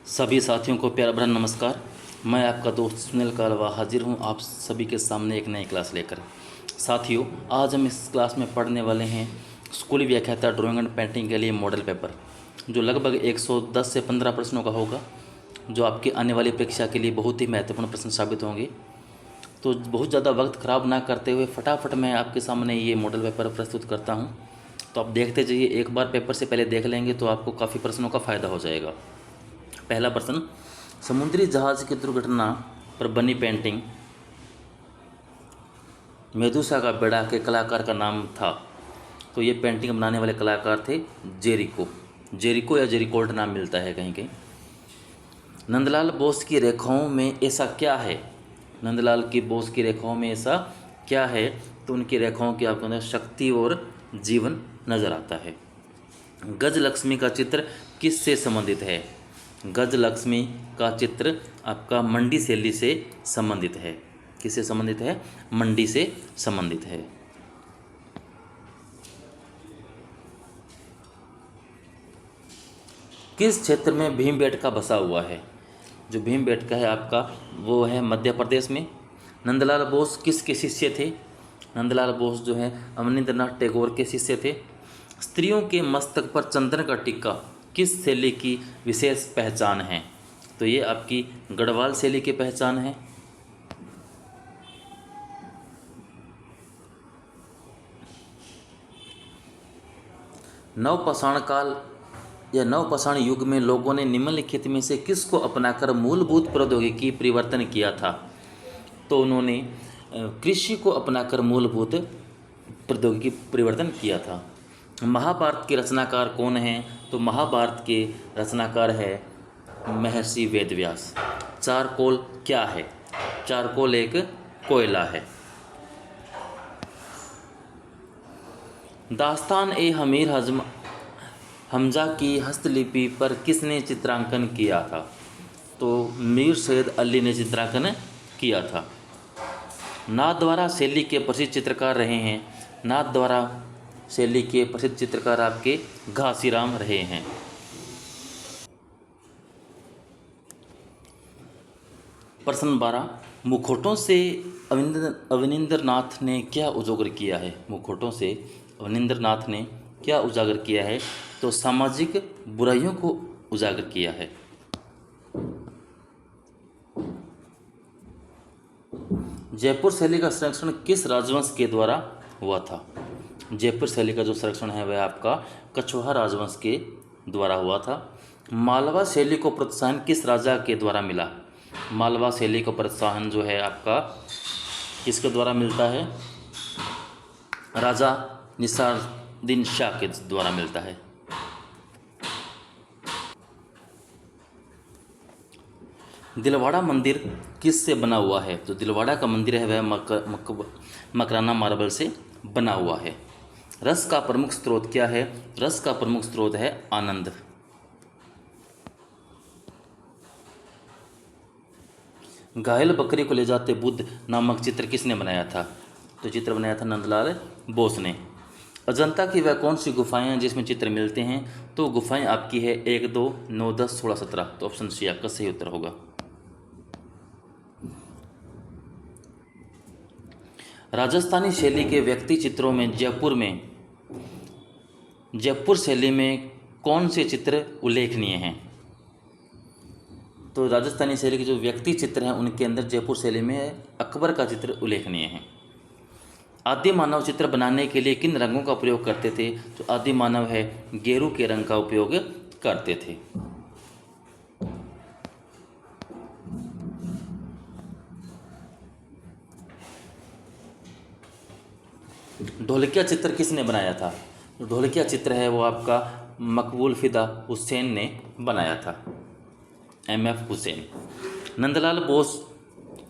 सभी साथियों को प्यार भरा नमस्कार। मैं आपका दोस्त सुनील कालवा हाजिर हूँ आप सभी के सामने एक नई क्लास लेकर। साथियों, आज हम इस क्लास में पढ़ने वाले हैं स्कूली व्याख्याता ड्राइंग एंड पेंटिंग के लिए मॉडल पेपर, जो लगभग 110 से 15 प्रश्नों का होगा, जो आपकी आने वाली परीक्षा के लिए बहुत ही महत्वपूर्ण प्रश्न साबित होंगे। तो बहुत ज़्यादा वक्त ख़राब ना करते हुए फटाफट मैं आपके सामने ये मॉडल पेपर प्रस्तुत करता हूँ। तो आप देखते जाइए, एक बार पेपर से पहले देख लेंगे तो आपको काफ़ी प्रश्नों का फ़ायदा हो जाएगा। पहला प्रश्न, समुद्री जहाज की दुर्घटना पर बनी पेंटिंग मेदुसा का बेड़ा के कलाकार का नाम था। तो ये पेंटिंग बनाने वाले कलाकार थे जेरिको या जेरिकोल्ट नाम मिलता है कहीं कहीं। नंदलाल बोस की रेखाओं में ऐसा क्या है? नंदलाल की बोस की रेखाओं में ऐसा क्या है? तो उनकी रेखाओं की आपको अंदर शक्ति और जीवन नजर आता है। गजलक्ष्मी का चित्र किससे संबंधित है? गजलक्ष्मी का चित्र आपका मंडी शैली से संबंधित है। किससे संबंधित है? मंडी से संबंधित है। किस क्षेत्र में भीमबेटका बसा हुआ है? जो भीमबेटका है आपका वो है मध्य प्रदेश में। नंदलाल बोस किसके शिष्य थे? नंदलाल बोस जो है अवनींद्रनाथ टैगोर के शिष्य थे। स्त्रियों के मस्तक पर चंदन का टिक्का किस शैली की विशेष पहचान है? तो ये आपकी गढ़वाल शैली की पहचान है। नवपाषाण काल या नवपाषाण युग में लोगों ने निम्नलिखित में से किसको अपनाकर मूलभूत प्रौद्योगिकी परिवर्तन किया था? तो उन्होंने कृषि को अपनाकर मूलभूत प्रौद्योगिकी परिवर्तन किया था। महाभारत के रचनाकार कौन हैं? तो महाभारत के रचनाकार है महर्षि वेदव्यास। चारकोल क्या है? चारकोल एक कोयला है। दास्तान ए हमीर हमजा की हस्तलिपि पर किसने चित्रांकन किया था? तो मीर सैयद अली ने चित्रांकन किया था। नाथद्वारा शैली के प्रसिद्ध चित्रकार रहे हैं। नाथद्वारा शैली के प्रसिद्ध चित्रकार आपके घासीराम रहे हैं। प्रश्न 12, मुखौटों से अवनींद्रनाथ ने क्या उजागर किया है? मुखौटों से अवनींद्रनाथ ने क्या उजागर किया है? तो सामाजिक बुराइयों को उजागर किया है। जयपुर शैली का संरक्षण किस राजवंश के द्वारा हुआ था? जयपुर शैली का जो संरक्षण है वह आपका कछवाहा राजवंश के द्वारा हुआ था। मालवा शैली को प्रोत्साहन किस राजा के द्वारा मिला? मालवा शैली को प्रोत्साहन जो है आपका किसके द्वारा मिलता है? राजा निसारुद्दीन शाह के द्वारा मिलता है। दिलवाड़ा मंदिर किससे बना हुआ है? तो दिलवाड़ा का मंदिर है वह मकराना मार्बल से बना हुआ है। रस का प्रमुख स्रोत क्या है? रस का प्रमुख स्रोत है आनंद। घायल बकरी को ले जाते बुद्ध नामक चित्र किसने बनाया था? तो चित्र बनाया था नंदलाल बोस ने। अजंता की वह कौन सी गुफाएं हैं जिसमें चित्र मिलते हैं? तो गुफाएं आपकी है 1, 2, 9, 10, 16, 17। तो ऑप्शन सी आपका सही उत्तर होगा। राजस्थानी शैली के व्यक्ति चित्रों में जयपुर शैली में कौन से चित्र उल्लेखनीय हैं? तो राजस्थानी शैली के जो व्यक्ति चित्र हैं उनके अंदर जयपुर शैली में अकबर का चित्र उल्लेखनीय है। आदि मानव चित्र बनाने के लिए किन रंगों का प्रयोग करते थे? तो आदि मानव है गेरू के रंग का उपयोग करते थे। ढोलकिया चित्र किसने बनाया था? ढोलकिया चित्र है वो आपका मकबूल फिदा हुसैन ने बनाया था, MF हुसैन। नंदलाल बोस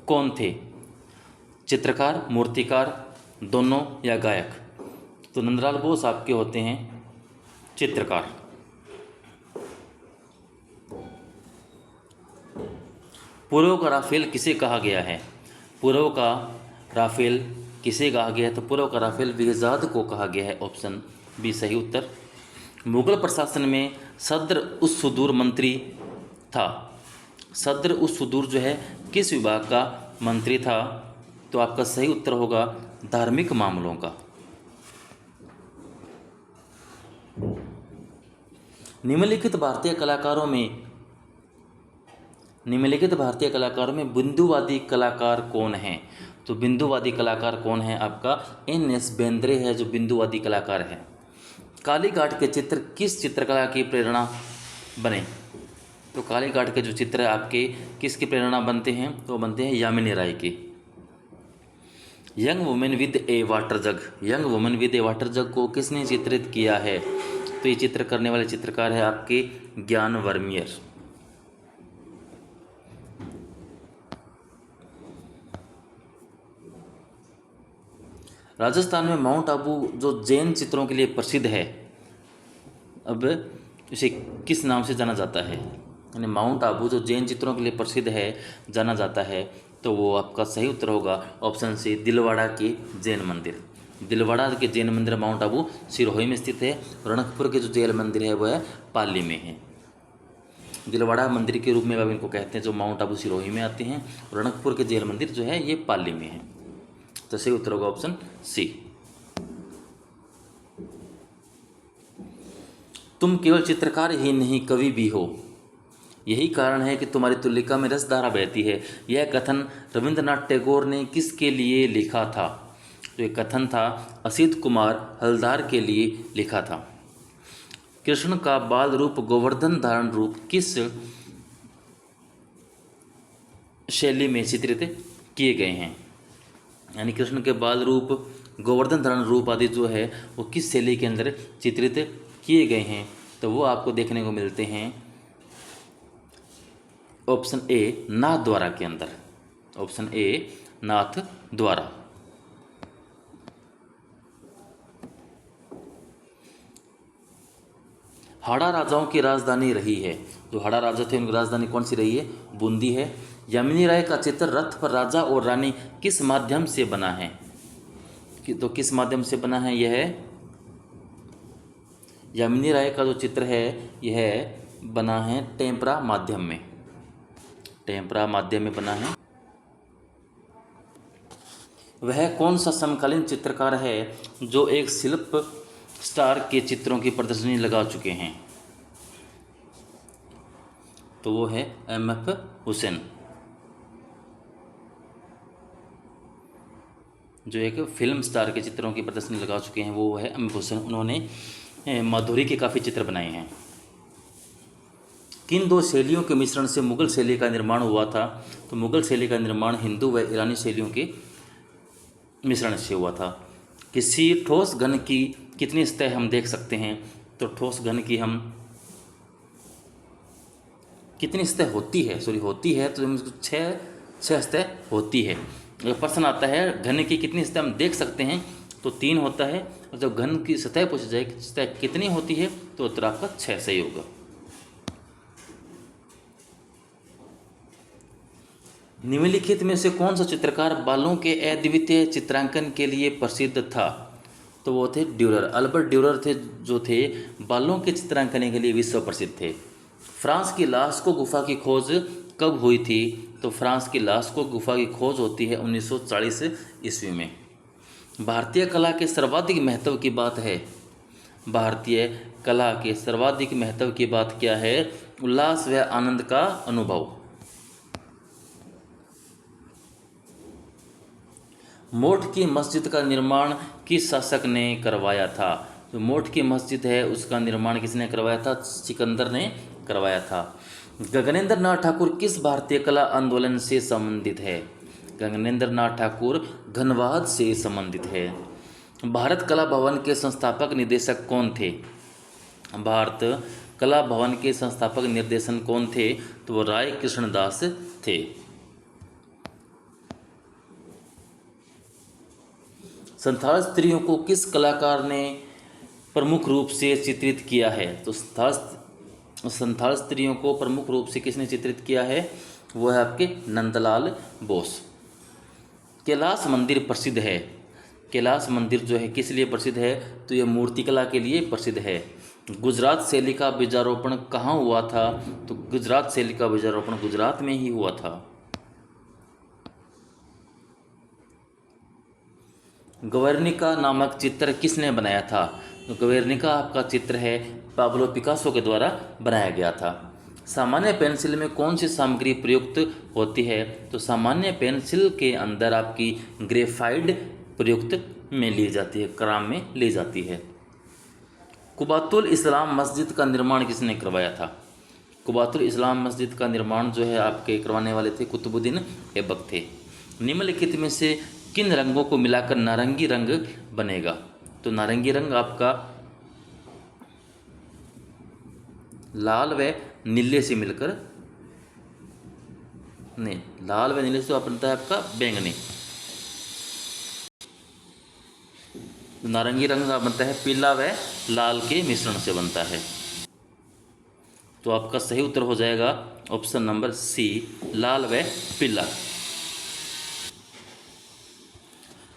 कौन थे? चित्रकार, मूर्तिकार, दोनों या गायक? तो नंदलाल बोस आपके होते हैं चित्रकार। पूर्व का राफेल किसे कहा गया है? पूर्व का राफेल किसे कहा गया है? तो पूर्व का राफेल विगजाद को कहा गया है। ऑप्शन बी सही उत्तर। मुगल प्रशासन में सदर उस सुदूर मंत्री था। सदर उस सुदूर जो है किस विभाग का मंत्री था? तो आपका सही उत्तर होगा धार्मिक मामलों का। निम्नलिखित भारतीय कलाकारों में बिंदुवादी कलाकार कौन है? तो बिंदुवादी कलाकार कौन है? आपका N.S. बेंद्रे है जो बिंदुवादी कलाकार है। कालीघाट के चित्र किस चित्रकला की प्रेरणा बने? तो कालीघाट के जो चित्र आपके किसकी प्रेरणा बनते हैं? तो बनते हैं यामिनी राय के। Young women with a water jug को किसने चित्रित किया है? तो ये चित्र करने वाले चित्रकार है आपके ज्ञान वर्मियर। राजस्थान में माउंट आबू जो जैन चित्रों के लिए प्रसिद्ध है, अब इसे किस नाम से जाना जाता है? यानी माउंट आबू जो जैन चित्रों के लिए प्रसिद्ध है, जाना जाता है, तो वो आपका सही उत्तर होगा ऑप्शन सी दिलवाड़ा के जैन मंदिर। दिलवाड़ा के जैन मंदिर माउंट आबू सिरोही में स्थित है। रणकपुर के जो जैन मंदिर है वह पाली में है। दिलवाड़ा मंदिर के रूप में अब इनको कहते हैं जो माउंट आबू सिरोही में आते हैं। रणकपुर के जैन मंदिर जो है ये पाली में है। तो सही उत्तर होगा ऑप्शन सी। तुम केवल चित्रकार ही नहीं कवि भी हो, यही कारण है कि तुम्हारी तुलिका में रसधारा बहती है। यह कथन रविंद्रनाथ टैगोर ने किसके लिए लिखा था? तो ये कथन था असित कुमार हलदार के लिए लिखा था। कृष्ण का बाल रूप गोवर्धन धारण रूप किस शैली में चित्रित किए गए हैं? यानी कृष्ण के बाल रूप गोवर्धन धारण रूप आदि जो है वो किस शैली के अंदर चित्रित किए गए हैं? तो वो आपको देखने को मिलते हैं ऑप्शन ए नाथ द्वारा के अंदर। ऑप्शन ए नाथ द्वारा। हाड़ा राजाओं की राजधानी रही है। जो हाड़ा राजा थे उनकी राजधानी कौन सी रही है? बूंदी है। यामिनी राय का चित्र रथ पर राजा और रानी किस माध्यम से बना है? तो किस माध्यम से बना है? यह यामिनी राय का जो चित्र है यह बना है टेम्परा माध्यम में। टेम्परा माध्यम में बना है। वह कौन सा समकालीन चित्रकार है जो एक शिल्प स्टार के चित्रों की प्रदर्शनी लगा चुके हैं? तो वो है M.F. हुसैन, जो एक फिल्म स्टार के चित्रों की प्रदर्शनी लगा चुके हैं वो है M.F. हुसैन। उन्होंने माधुरी के काफ़ी चित्र बनाए हैं। किन दो शैलियों के मिश्रण से मुगल शैली का निर्माण हुआ था? तो मुगल शैली का निर्माण हिंदू व ईरानी शैलियों के मिश्रण से हुआ था। किसी ठोस घन की कितनी सतह हम देख सकते हैं? तो ठोस घन की हम कितनी सतह होती है तो छः सतह होती है। अगर प्रश्न आता है घन की कितनी सतह हम देख सकते हैं तो 3 होता है, और जब घन की सतह पूछी जाए कि सतह कितनी होती है तो उत्तर आपका 6 सही होगा। निम्नलिखित में से कौन सा चित्रकार बालों के अद्वितीय चित्रांकन के लिए प्रसिद्ध था? तो वो थे ड्यूरर। अल्बर्ट ड्यूरर थे जो थे बालों के चित्रांकन के लिए विश्व प्रसिद्ध थे। फ्रांस की लाश को गुफा की खोज कब हुई थी? तो फ्रांस की लाश को गुफा की खोज होती है 1940 ईस्वी में। भारतीय कला के सर्वाधिक महत्व की बात है। भारतीय कला के सर्वाधिक महत्व की बात क्या है? उल्लास व आनंद का अनुभव। मोठ की मस्जिद का निर्माण किस शासक ने करवाया था? जो मोठ की मस्जिद है उसका निर्माण किसने करवाया था? सिकंदर ने करवाया था। गगनेंद्र नाथ ठाकुर किस भारतीय कला आंदोलन से संबंधित है? गगनेंद्र नाथ ठाकुर घनवाद से संबंधित है। भारत कला भवन के संस्थापक निदेशक कौन थे? भारत कला भवन के संस्थापक निर्देशन कौन थे? तो वो राय कृष्णदास थे। संथाल स्त्रियों को किस कलाकार ने प्रमुख रूप से चित्रित किया है? तो संथाल स्त्रियों को प्रमुख रूप से किसने चित्रित किया है? वो है आपके नंदलाल बोस। कैलाश मंदिर प्रसिद्ध है। कैलाश मंदिर जो है किस लिए प्रसिद्ध है? तो ये मूर्तिकला के लिए प्रसिद्ध है। गुजरात शैली का बीजारोपण कहाँ हुआ था? तो गुजरात शैली का बीजारोपण गुजरात में ही हुआ था। गवेर्निका नामक चित्र किसने बनाया था? तो गवेर्निका आपका चित्र है पाब्लो पिकासो के द्वारा बनाया गया था। सामान्य पेंसिल में कौन सी सामग्री प्रयुक्त होती है? तो सामान्य पेंसिल के अंदर आपकी ग्रेफाइट प्रयुक्त में ली जाती है, काम में ली जाती है। कुबातुल इस्लाम मस्जिद का निर्माण किसने करवाया था? कुबातुल इस्लाम मस्जिद का निर्माण जो है आपके करवाने वाले थे कुतुबुद्दीन ऐबक थे। निम्नलिखित में से किन रंगों को मिलाकर नारंगी रंग बनेगा? तो नारंगी रंग आपका लाल व नीले से मिलकर, नहीं, लाल व नीले से बनता है आपका बैंगनी। नारंगी रंग बनता है पीला व लाल के मिश्रण से बनता है। तो आपका सही उत्तर हो जाएगा ऑप्शन नंबर सी, लाल व पीला।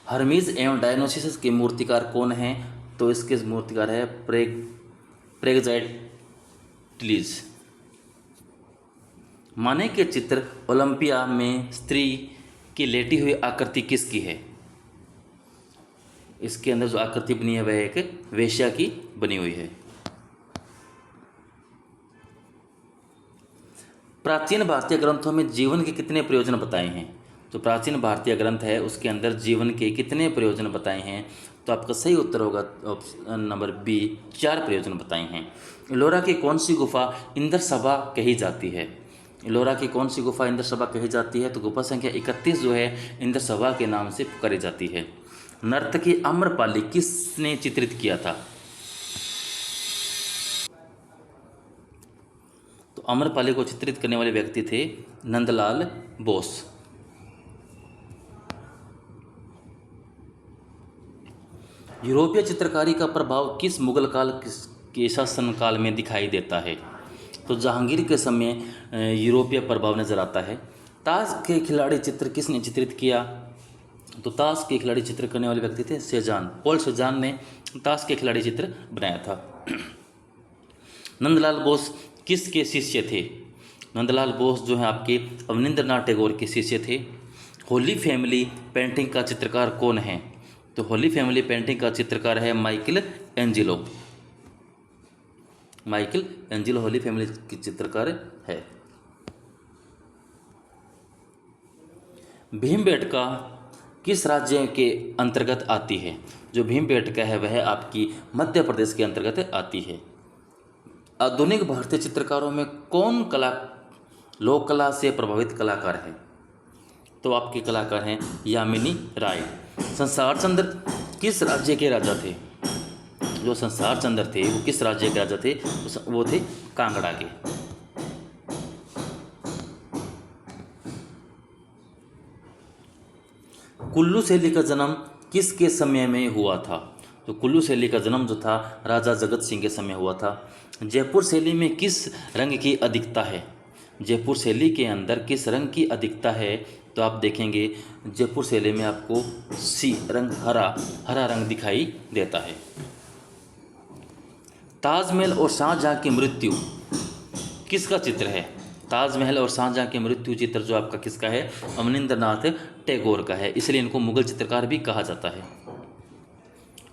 हर्मीज एवं डायनोसिस के मूर्तिकार कौन हैं? तो इसके मूर्तिकार है प्रेगजाइटिलीज। माने के चित्र ओलंपिया में स्त्री की लेटी हुई आकृति किसकी है? इसके अंदर जो आकृति बनी है वह एक वेश्या की बनी हुई है। प्राचीन भारतीय ग्रंथों में जीवन के कितने प्रयोजन बताए हैं? तो प्राचीन भारतीय ग्रंथ है उसके अंदर जीवन के कितने प्रयोजन बताए हैं? तो आपका सही उत्तर होगा ऑप्शन नंबर बी, 4 प्रयोजन बताए हैं। इलोरा की कौन सी गुफा इंद्र सभा कही जाती है? इलोरा की कौन सी गुफा इंद्र सभा कही जाती है? तो गुफा संख्या 31 जो है इंद्र सभा के नाम से पुकारी जाती है। नर्तकी आम्रपाली किसने चित्रित किया था? तो आम्रपाली को चित्रित करने वाले व्यक्ति थे नंदलाल बोस। यूरोपीय चित्रकारी का प्रभाव किस मुगल काल के शासनकाल में दिखाई देता है? तो जहांगीर के समय यूरोपीय प्रभाव नजर आता है। ताश के खिलाड़ी चित्र किसने चित्रित किया? तो ताश के खिलाड़ी चित्र करने वाले व्यक्ति थे सेजान, पॉल सेजान ने ताश के खिलाड़ी चित्र बनाया था। नंदलाल बोस किसके शिष्य थे? नंदलाल बोस जो है आपके अवनींद्रनाथ टैगोर के शिष्य थे। होली फैमिली पेंटिंग का चित्रकार कौन है? तो होली फैमिली पेंटिंग का चित्रकार है Michael Angelo. Michael Angelo Holi family की चित्रकार है। भीमबेटका किस राज्य के अंतर्गत आती है? जो भीमबेटका है वह आपकी मध्य प्रदेश के अंतर्गत आती है। आधुनिक भारतीय चित्रकारों में कौन लोक कला से प्रभावित कलाकार है? तो आपके कलाकार हैं यामिनी राय। संसार चंद्र किस राज्य के राजा थे? जो संसार चंद्र थे वो किस राज्य के राजा थे? वो थे कांगड़ा के। कुल्लू शैली का जन्म किसके समय में हुआ था? तो कुल्लू शैली का जन्म जो था राजा जगत सिंह के समय हुआ था। जयपुर शैली में किस रंग की अधिकता है? जयपुर शैली के अंदर किस रंग की अधिकता है? तो आप देखेंगे जयपुर शैली में आपको सी रंग, हरा रंग दिखाई देता है। ताजमहल और शाहजहां की मृत्यु किसका चित्र है? ताजमहल और शाहजहां की मृत्यु चित्र जो आपका किसका है? अवनींद्रनाथ टैगोर का है। इसलिए इनको मुगल चित्रकार भी कहा जाता है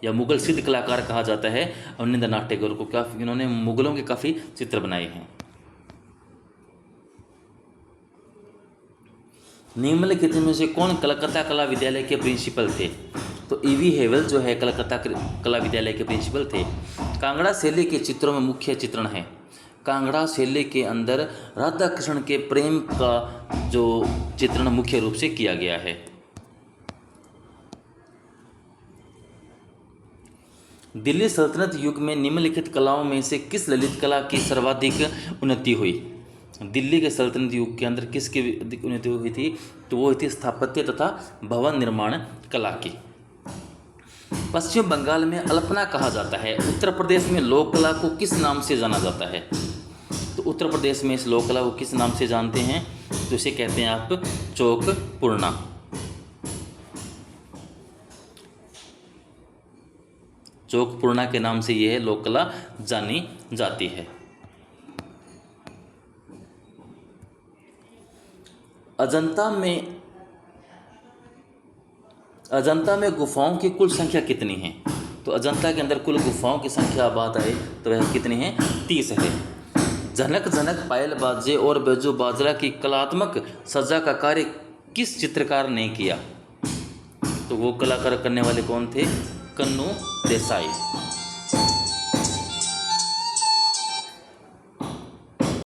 या मुगल सिद्ध कलाकार कहा जाता है अवनींद्रनाथ टैगोर को। काफ़ी इन्होंने मुगलों के काफ़ी चित्र बनाए हैं। निम्नलिखित में से कौन कलकत्ता कला विद्यालय के प्रिंसिपल थे? तो ईवी हेवल जो है कलकत्ता कला विद्यालय के प्रिंसिपल थे। कांगड़ा शैली के चित्रों में मुख्य चित्रण है। कांगड़ा शैली के अंदर राधा कृष्ण के प्रेम का जो चित्रण मुख्य रूप से किया गया है। दिल्ली सल्तनत युग में निम्नलिखित कलाओं में से किस ललित कला की सर्वाधिक उन्नति हुई? दिल्ली के सल्तनत युग के अंदर किसकी अधिक उन्नति हुई थी? तो वो थी स्थापत्य तथा भवन निर्माण कला की। पश्चिम बंगाल में अल्पना कहा जाता है। उत्तर प्रदेश में लोक कला को किस नाम से जाना जाता है? तो उत्तर प्रदेश में इस लोक कला को किस नाम से जानते हैं? तो इसे कहते हैं आप चौक पूर्णा। चौकपूर्णा के नाम से यह लोक कला जानी जाती है। अजंता में गुफाओं की कुल संख्या कितनी है? तो अजंता के अंदर कुल गुफाओं की संख्या बात आए तो वह कितनी है? 30 है। झनक झनक पायल बाजे और बैजू बाजरा की कलात्मक सज्जा का कार्य किस चित्रकार ने किया? तो वो कलाकार करने वाले कौन थे? कन्नू देसाई।